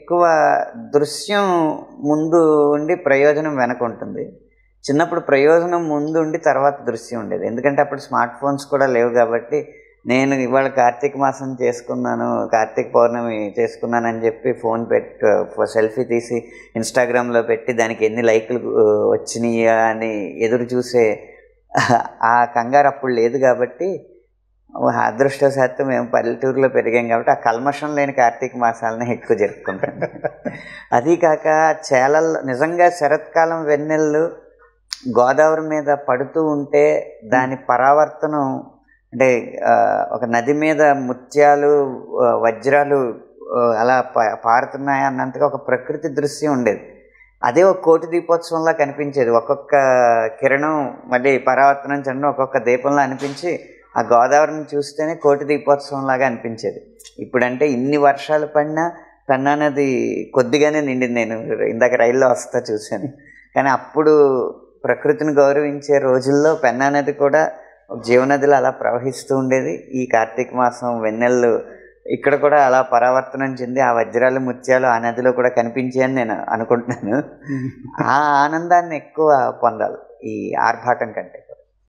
ఎక్కువ దృశ్యం ముందు ఉండి ప్రయోజనం వెనక ఉంటుంది. చిన్నప్పుడు ప్రయోజనం ముందు ఉండి తర్వాత దృశ్యం ఉండేది. ఎందుకంటే అప్పుడు స్మార్ట్ ఫోన్స్ కూడా లేవు కాబట్టి నేను ఇవాళ కార్తీక మాసం చేసుకున్నాను, కార్తీక పౌర్ణమి చేసుకున్నానని చెప్పి ఫోన్ సెల్ఫీ తీసి ఇన్స్టాగ్రామ్లో పెట్టి దానికి ఎన్ని లైకులు వచ్చినాయా అని ఎదురు చూసే ఆ కంగారు అప్పుడు లేదు. కాబట్టి అదృష్టవశాత్తు మేము పల్లెటూరులో పెరిగాం కాబట్టి ఆ కల్మషం లేని కార్తీక మాసాలని ఎక్కువ జరుపుకుంటాం. అదీ కాక చేలల్లో నిజంగా శరత్కాలం వెన్నెళ్ళు గోదావరి మీద పడుతూ ఉంటే దాని పరావర్తనం అంటే ఒక నది మీద ముత్యాలు వజ్రాలు అలా పారుతున్నాయి అన్నంతగా ఒక ప్రకృతి దృశ్యం ఉండేది. అదే ఒక కోటి దీపోత్సవంలా కనిపించేది. ఒక్కొక్క కిరణం మళ్ళీ పరావర్తనం చెందడం ఒక్కొక్క దీపంలో అనిపించి ఆ గోదావరిని చూస్తేనే కోటి దీపోత్సవం లాగా అనిపించేది. ఇప్పుడంటే ఇన్ని వర్షాలు పడినా పెన్నా నది కొద్దిగానే నిండింది. నేను ఇందాక రైల్లో వస్తా చూశాను. కానీ అప్పుడు ప్రకృతిని గౌరవించే రోజుల్లో పెన్నా నది కూడా జీవనదిలో అలా ప్రవహిస్తూ ఉండేది. ఈ కార్తీక మాసం వెన్నెళ్ళు ఇక్కడ కూడా అలా పరావర్తనం చెంది ఆ వజ్రాలు ముత్యాలు ఆ నదిలో కూడా కనిపించాయని నేను అనుకుంటున్నాను. ఆ ఆనందాన్ని ఎక్కువ పొందాలి ఈ ఆర్భాటం కంటే.